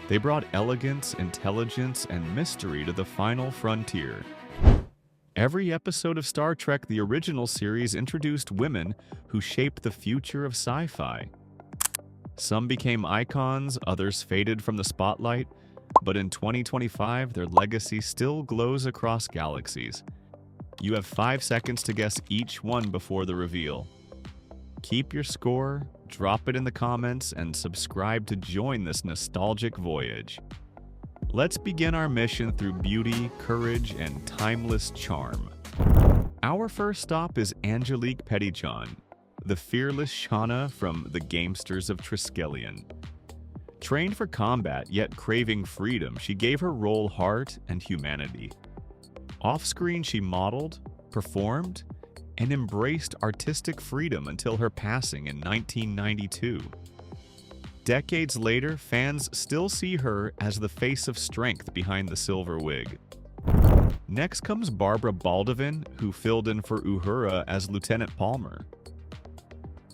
They brought elegance, intelligence, and mystery to the final frontier. Every episode of Star Trek, the original series, introduced women who shaped the future of sci-fi. Some became icons, others faded from the spotlight, but in 2025, their legacy still glows across galaxies. You have 5 seconds to guess each one before the reveal. Keep your score, drop it in the comments, and subscribe to join this nostalgic voyage. Let's begin our mission through beauty, courage, and timeless charm. Our first stop is Angelique Pettyjohn, the fearless Shauna from the Gamesters of Triskelion. Trained for combat, yet craving freedom, she gave her role heart and humanity. Off-screen, she modeled, performed, and embraced artistic freedom until her passing in 1992. Decades later, fans still see her as the face of strength behind the silver wig. Next comes Barbara Baldwin, who filled in for Uhura as Lieutenant Palmer.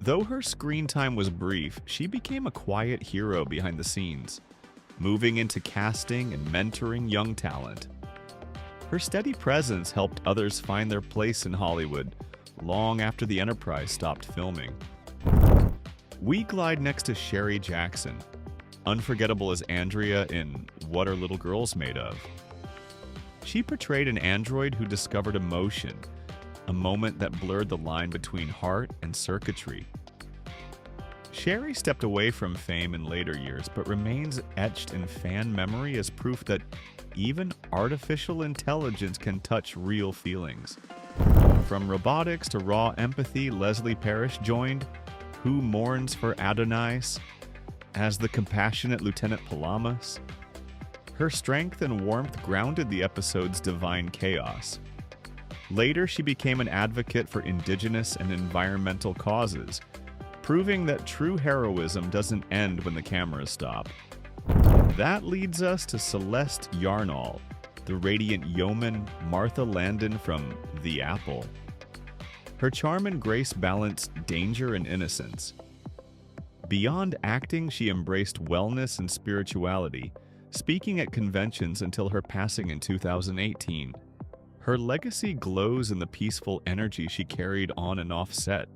Though her screen time was brief, she became a quiet hero behind the scenes, moving into casting and mentoring young talent. Her steady presence helped others find their place in Hollywood long after the Enterprise stopped filming. We glide next to Sherry Jackson, unforgettable as Andrea in What Are Little Girls Made Of? She portrayed an android who discovered emotion, a moment that blurred the line between heart and circuitry. Sherry stepped away from fame in later years, but remains etched in fan memory as proof that even artificial intelligence can touch real feelings. From robotics to raw empathy, Leslie Parrish joined Who Mourns for Adonais as the compassionate Lieutenant Palamas. Her strength and warmth grounded the episode's divine chaos. Later, she became an advocate for indigenous and environmental causes, proving that true heroism doesn't end when the cameras stop. That leads us to Celeste Yarnall, the radiant yeoman Martha Landon from The Apple. Her charm and grace balanced danger and innocence. Beyond acting, she embraced wellness and spirituality, speaking at conventions until her passing in 2018. Her legacy glows in the peaceful energy she carried on and off set.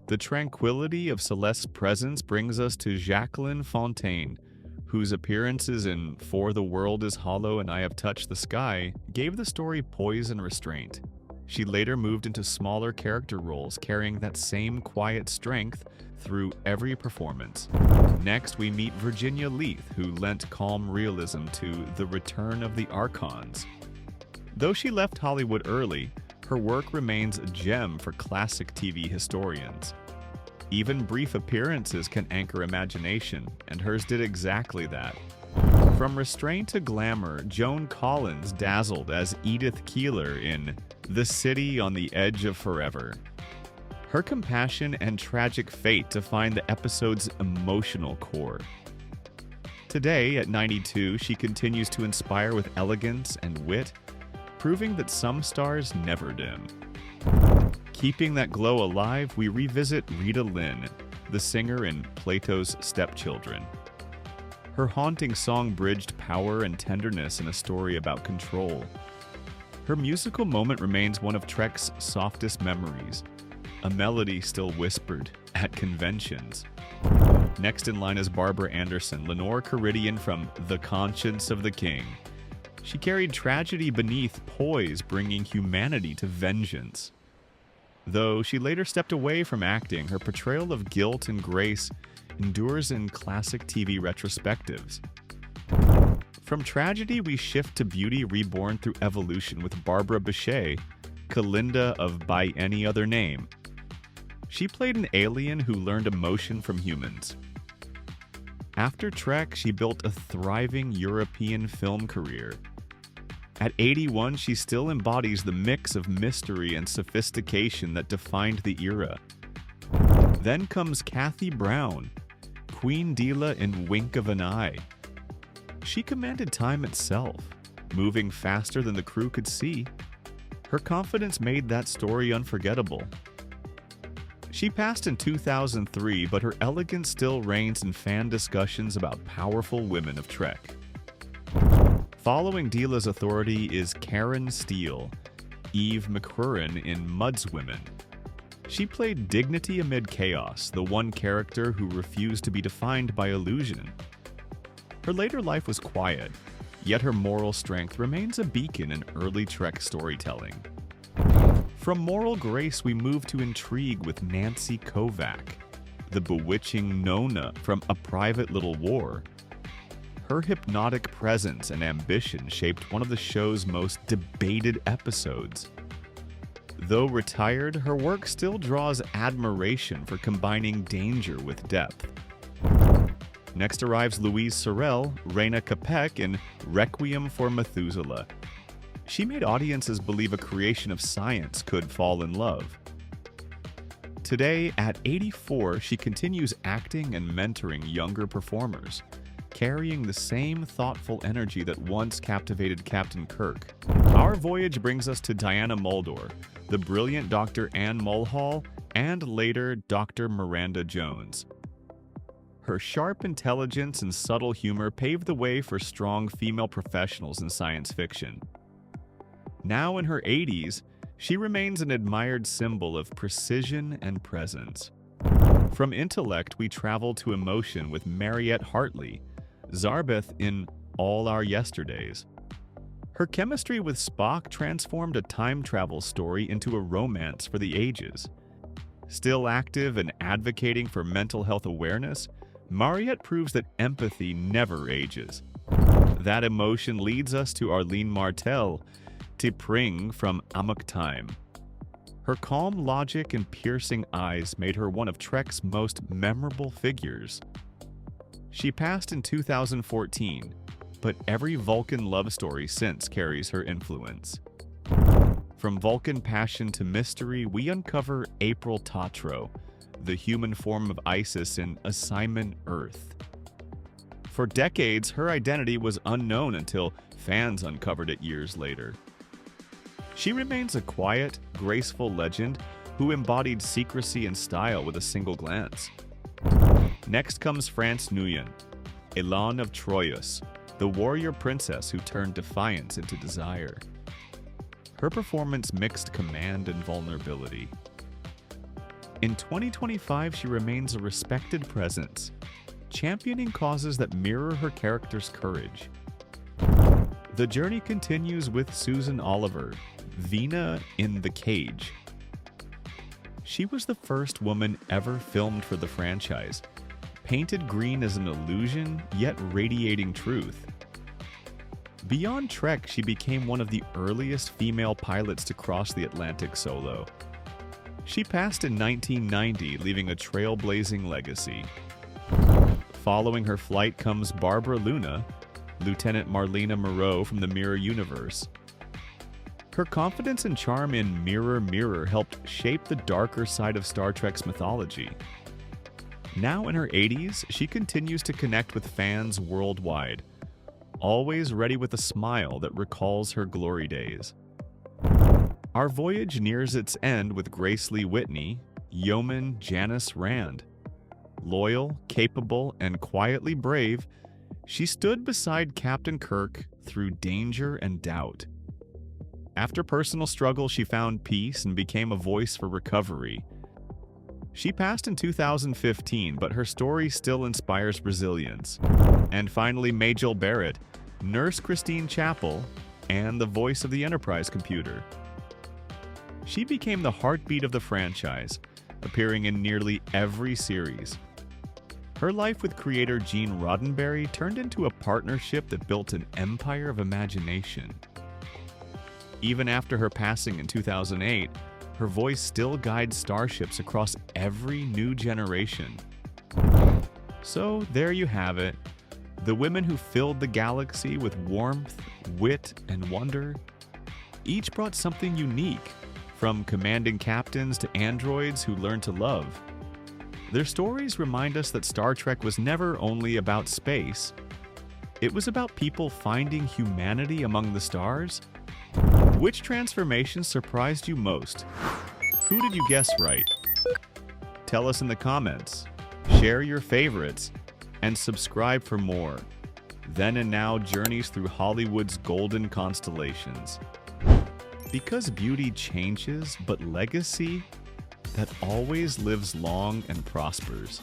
The tranquility of Celeste's presence brings us to Jacqueline Fontaine, whose appearances in For the World is Hollow and I Have Touched the Sky gave the story poise and restraint. She later moved into smaller character roles, carrying that same quiet strength through every performance. Next, we meet Virginia Leith, who lent calm realism to The Return of the Archons. Though she left Hollywood early, her work remains a gem for classic TV historians. Even brief appearances can anchor imagination, and hers did exactly that. From restraint to glamour, Joan Collins dazzled as Edith Keeler in The City on the Edge of Forever. Her compassion and tragic fate define the episode's emotional core. Today, at 92, she continues to inspire with elegance and wit, proving that some stars never dim. Keeping that glow alive, we revisit Rita Lynn, the singer in Plato's Stepchildren. Her haunting song bridged power and tenderness in a story about control. Her musical moment remains one of Trek's softest memories, a melody still whispered at conventions. Next in line is Barbara Anderson, Lenore Caridian from The Conscience of the King. She carried tragedy beneath poise, bringing humanity to vengeance. Though she later stepped away from acting, her portrayal of guilt and grace endures in classic TV retrospectives. From tragedy, we shift to beauty reborn through evolution with Barbara Boucher, Kalinda of By Any Other Name. She played an alien who learned emotion from humans. After Trek, she built a thriving European film career. At 81, she still embodies the mix of mystery and sophistication that defined the era. Then comes Kathy Brown, Queen Dila in Wink of an Eye. She commanded time itself, moving faster than the crew could see. Her confidence made that story unforgettable. She passed in 2003, but her elegance still reigns in fan discussions about powerful women of Trek. Following Deela's authority is Karen Steele, Eve McQuarrin in Mudswomen. She played dignity amid chaos, the one character who refused to be defined by illusion. Her later life was quiet, yet her moral strength remains a beacon in early Trek storytelling. From moral grace, we move to intrigue with Nancy Kovac, the bewitching Nona from A Private Little War. Her hypnotic presence and ambition shaped one of the show's most debated episodes. Though retired, her work still draws admiration for combining danger with depth. Next arrives Louise Sorel, Reyna Capek in Requiem for Methuselah. She made audiences believe a creation of science could fall in love. Today, at 84, she continues acting and mentoring younger performers, carrying the same thoughtful energy that once captivated Captain Kirk. Our voyage brings us to Diana Muldaur, the brilliant Dr. Anne Mulhall, and later Dr. Miranda Jones. Her sharp intelligence and subtle humor paved the way for strong female professionals in science fiction. Now in her 80s, she remains an admired symbol of precision and presence. From intellect, we travel to emotion with Mariette Hartley, Zarbeth in All Our Yesterdays. Her chemistry with Spock transformed a time travel story into a romance for the ages. Still active and advocating for mental health awareness, Mariette proves that empathy never ages. That emotion leads us to Arlene Martel, T'Pring from Amok Time. Her calm logic and piercing eyes made her one of Trek's most memorable figures. She passed in 2014, but every Vulcan love story since carries her influence. From Vulcan passion to mystery, we uncover April Tatro, the human form of Isis in Assignment Earth. For decades, her identity was unknown until fans uncovered it years later. She remains a quiet, graceful legend who embodied secrecy and style with a single glance. Next comes France Nguyen, Elan of Troyes, the warrior princess who turned defiance into desire. Her performance mixed command and vulnerability. In 2025, she remains a respected presence, championing causes that mirror her character's courage. The journey continues with Susan Oliver, Vina in The Cage. She was the first woman ever filmed for the franchise, painted green as an illusion, yet radiating truth. Beyond Trek, she became one of the earliest female pilots to cross the Atlantic solo. She passed in 1990, leaving a trailblazing legacy. Following her flight comes Barbara Luna, Lieutenant Marlena Moreau from the Mirror Universe. Her confidence and charm in Mirror Mirror helped shape the darker side of Star Trek's mythology. Now in her 80s, she continues to connect with fans worldwide, always ready with a smile that recalls her glory days. Our voyage nears its end with Grace Lee Whitney, Yeoman Janice Rand. Loyal, capable, and quietly brave, she stood beside Captain Kirk through danger and doubt. After personal struggle, she found peace and became a voice for recovery. She passed in 2015, but her story still inspires resilience. And finally, Majel Barrett, Nurse Christine Chapel, and the voice of the Enterprise computer. She became the heartbeat of the franchise, appearing in nearly every series. Her life with creator Gene Roddenberry turned into a partnership that built an empire of imagination. Even after her passing in 2008, her voice still guides starships across every new generation. So there you have it, the women who filled the galaxy with warmth, wit, and wonder. Each brought something unique, from commanding captains to androids who learned to love. Their stories remind us that Star Trek was never only about space. It was about people finding humanity among the stars. Which transformation surprised you most? Who did you guess right? Tell us in the comments. Share your favorites and subscribe for more. Then and Now journeys through Hollywood's golden constellations. Because beauty changes, but legacy that always lives long and prospers.